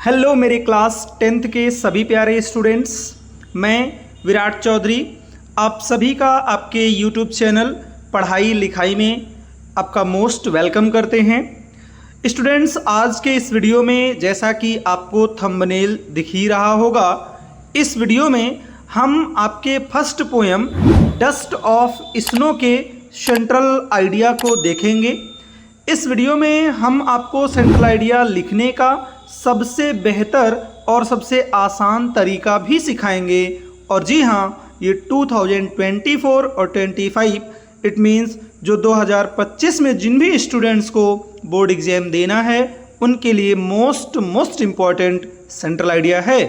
Hello मेरे class 10th के सभी प्यारे स्टूडेंट्स, मैं विराट चौधरी आप सभी का आपके यूट्यूब चैनल पढ़ाई लिखाई में आपका मोस्ट वेलकम करते हैं। स्टूडेंट्स, आज के इस वीडियो में जैसा कि आपको थंबनेल दिख ही रहा होगा, इस वीडियो में हम आपके first poem dust of snow के सेंट्रल आइडिया को देखेंगे। इस वीडियो में हम आपको सेंट्रल आइडिया लिखने का सबसे बेहतर और सबसे आसान तरीका भी सिखाएंगे। और जी हाँ, ये 2024 और 25 इट मीन्स जो 2025 में जिन भी स्टूडेंट्स को बोर्ड एग्जाम देना है उनके लिए मोस्ट इम्पॉर्टेंट सेंट्रल आइडिया है।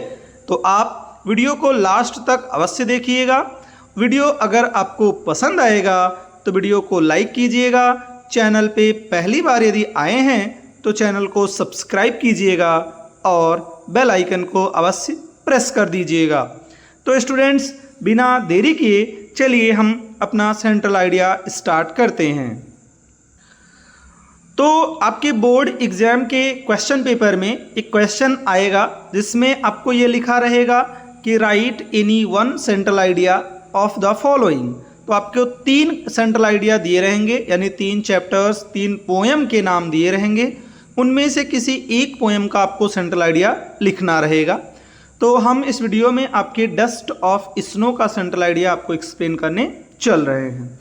तो आप वीडियो को लास्ट तक अवश्य देखिएगा। वीडियो अगर आपको पसंद आएगा तो वीडियो को लाइक कीजिएगा। चैनल पे पहली बार यदि आए हैं तो चैनल को सब्सक्राइब कीजिएगा और बेल आइकन को अवश्य प्रेस कर दीजिएगा। तो स्टूडेंट्स, बिना देरी किए चलिए हम अपना सेंट्रल आइडिया स्टार्ट करते हैं। तो आपके बोर्ड एग्जाम के क्वेश्चन पेपर में एक क्वेश्चन आएगा जिसमें आपको ये लिखा रहेगा कि right any one central idea of the following. तो आपको 3 सेंट्रल आइडिया दिए रहेंगे, यानी 3 चैप्टर्स 3 पोएम के नाम दिए रहेंगे। उनमें से किसी एक पोएम का आपको सेंट्रल आइडिया लिखना रहेगा। तो हम इस वीडियो में आपके डस्ट ऑफ स्नो का सेंट्रल आइडिया आपको एक्सप्लेन करने चल रहे हैं।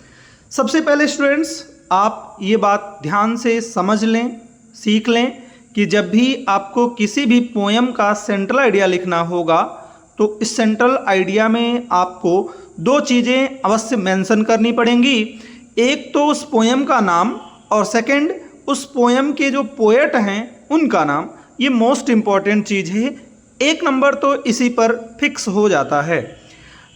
सबसे पहले स्टूडेंट्स, आप ये बात ध्यान से समझ लें, सीख लें कि जब भी आपको किसी भी पोएम का सेंट्रल आइडिया लिखना होगा तो इस सेंट्रल आइडिया में आपको 2 चीज़ें अवश्य मेंशन करनी पड़ेंगी। एक तो उस पोएम का नाम और सेकंड उस पोएम के जो पोएट हैं उनका नाम। ये मोस्ट इम्पॉर्टेंट चीज़ है। 1 नंबर तो इसी पर फिक्स हो जाता है।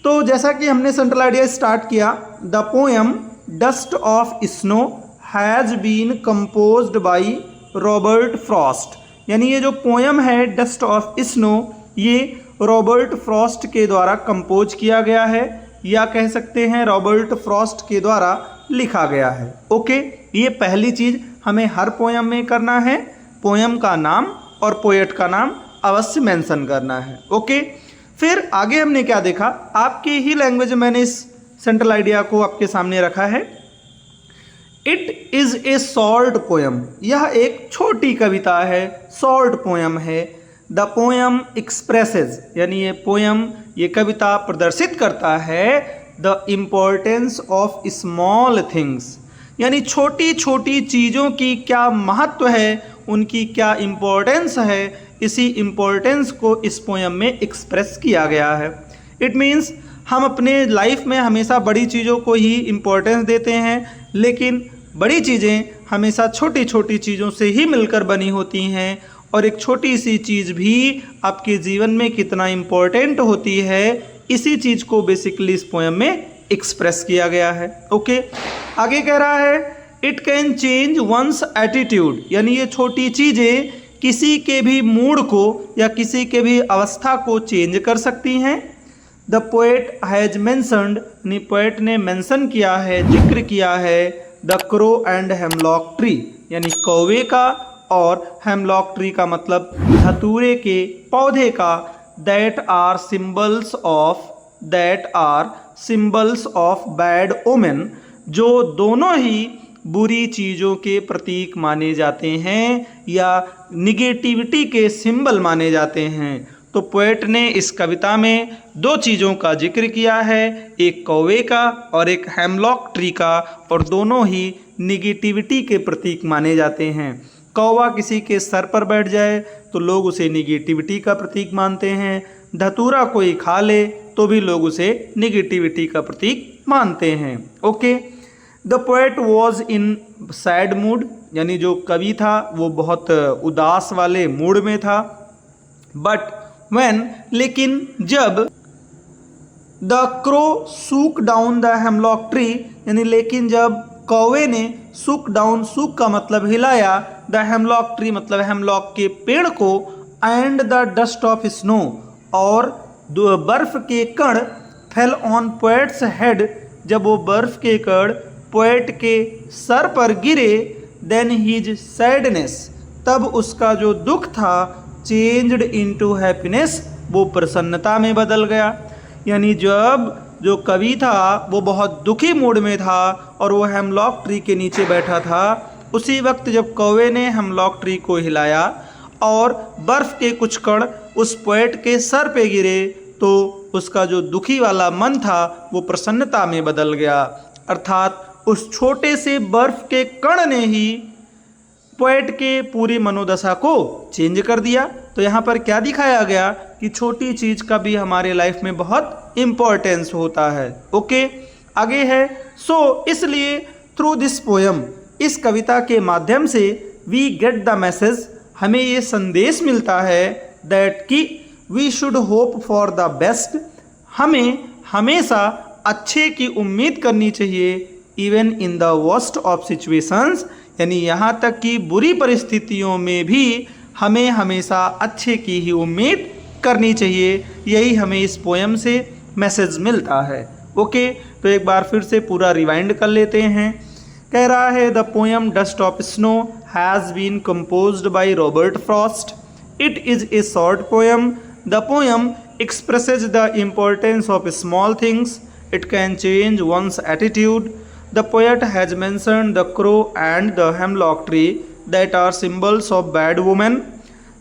तो जैसा कि हमने सेंट्रल आइडिया स्टार्ट किया, the poem dust of snow has been composed by Robert Frost. यानी ये जो पोएम है डस्ट ऑफ स्नो, ये रॉबर्ट फ्रॉस्ट के द्वारा कंपोज किया गया है, या कह सकते हैं रॉबर्ट फ्रॉस्ट के द्वारा लिखा गया है। ओके, ये पहली चीज़ हमें हर पोएम में करना है, पोएम का नाम और पोएट का नाम अवश्य मेंशन करना है। ओके, फिर आगे हमने क्या देखा, आपकी ही लैंग्वेज में मैंने इस सेंट्रल आइडिया को आपके सामने रखा है। It is a short poem. यह एक छोटी कविता है, शॉर्ट पोएम है। द पोएम एक्सप्रेसेस, यानी ये पोएम, ये कविता प्रदर्शित करता है the importance of small things, यानी छोटी छोटी चीज़ों की क्या महत्व है, उनकी क्या इम्पोर्टेंस है, इसी इम्पोर्टेंस को इस पोएम में एक्सप्रेस किया गया है। इट मीन्स हम अपने लाइफ में हमेशा बड़ी चीज़ों को ही इम्पोर्टेंस देते हैं, लेकिन बड़ी चीज़ें हमेशा छोटी छोटी चीज़ों से ही मिलकर बनी होती हैं। और एक छोटी सी चीज़ भी आपके जीवन में कितना इम्पोर्टेंट होती है, इसी चीज़ को बेसिकली इस पोएम में एक्सप्रेस किया गया है। ओके, आगे कह रहा है it can change one's attitude, यानी ये छोटी चीज़ें किसी के भी मूड को या किसी के भी अवस्था को चेंज कर सकती हैं। द पोएट हैज़ मेंशनड, यानी पोएट ने मेंशन किया है, जिक्र किया है the crow and hemlock tree, यानी कौवे का और हेमलॉक ट्री का मतलब धतूरे के पौधे का। That are symbols of bad omen, जो दोनों ही बुरी चीज़ों के प्रतीक माने जाते हैं या निगेटिविटी के सिंबल माने जाते हैं। तो पोएट ने इस कविता में 2 चीज़ों का जिक्र किया है, एक कौवे का और एक हेमलॉक ट्री का, और दोनों ही निगेटिविटी के प्रतीक माने जाते हैं। कौवा किसी के सर पर बैठ जाए तो लोग उसे निगेटिविटी का प्रतीक मानते हैं, धतूरा कोई खा ले तो भी लोग उसे निगेटिविटी का प्रतीक मानते हैं। Okay, the poet was in sad mood, यानी जो कवि था वो बहुत उदास वाले मूड में था। बट व्हेन, लेकिन जब the crow shook down the hemlock tree, यानी लेकिन जब कौवे ने सूक डाउन, सूक का मतलब हिलाया, द हेमलॉक ट्री मतलब हेमलॉक के पेड़ को, and the dust of snow, और बर्फ के कण, फेल ऑन पोएट्स हेड, जब वो बर्फ के कण पोएट के सर पर गिरे, देन हीज सैडनेस, तब उसका जो दुख था चेंज्ड इनटू हैप्पीनेस, वो प्रसन्नता में बदल गया। यानी जब जो कवि था वो बहुत दुखी मूड में था और वो हेमलॉक ट्री के नीचे बैठा था, उसी वक्त जब कौवे ने हेमलॉक ट्री को हिलाया और बर्फ़ के कुछ कण उस पोएट के सर पे गिरे तो उसका जो दुखी वाला मन था वो प्रसन्नता में बदल गया। अर्थात उस छोटे से बर्फ़ के कण ने ही पोएट के पूरी मनोदशा को चेंज कर दिया। तो यहाँ पर क्या दिखाया गया कि छोटी चीज़ का भी हमारे लाइफ में बहुत इम्पोर्टेंस होता है। ओके, आगे है इसलिए थ्रू दिस पोएम, इस कविता के माध्यम से वी गेट द मैसेज, हमें ये संदेश मिलता है दैट कि we should hope for the best, हमें हमेशा अच्छे की उम्मीद करनी चाहिए even in the worst of situations, यानी यहाँ तक कि बुरी परिस्थितियों में भी हमें हमेशा अच्छे की ही उम्मीद करनी चाहिए। यही हमें इस पोएम से मैसेज मिलता है। ओके, तो एक बार फिर से पूरा रिवाइंड कर लेते हैं। कह रहा है the poem dust of snow has been composed by Robert Frost. It is a short poem. The poem expresses the importance of small things. It can change one's attitude. The poet has mentioned the crow and the hemlock tree that are symbols of bad women.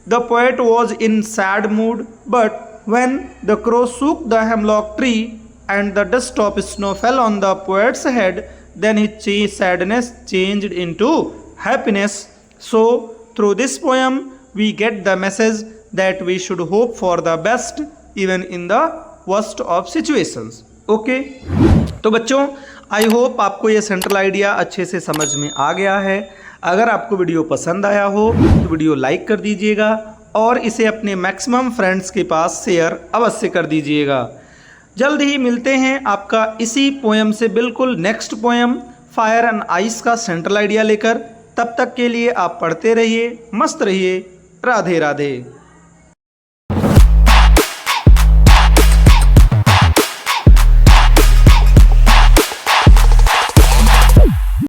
The poet was in sad mood, but when the crow shook the hemlock tree and the dust of snow fell on the poet's head, then his sadness changed into happiness. So, through this poem, we get the message that we should hope for the best even in the worst of situations. Okay, तो बच्चों I hope आपको ये central idea अच्छे से समझ में आ गया है। अगर आपको वीडियो पसंद आया हो तो वीडियो लाइक कर दीजिएगा और इसे अपने मैक्सिमम फ्रेंड्स के पास शेयर अवश्य कर दीजिएगा। जल्द ही मिलते हैं आपका इसी पोएम से बिल्कुल next poem fire and ice का सेंट्रल आइडिया लेकर। तब तक के लिए आप पढ़ते रहिए, मस्त रहिए। राधे राधे।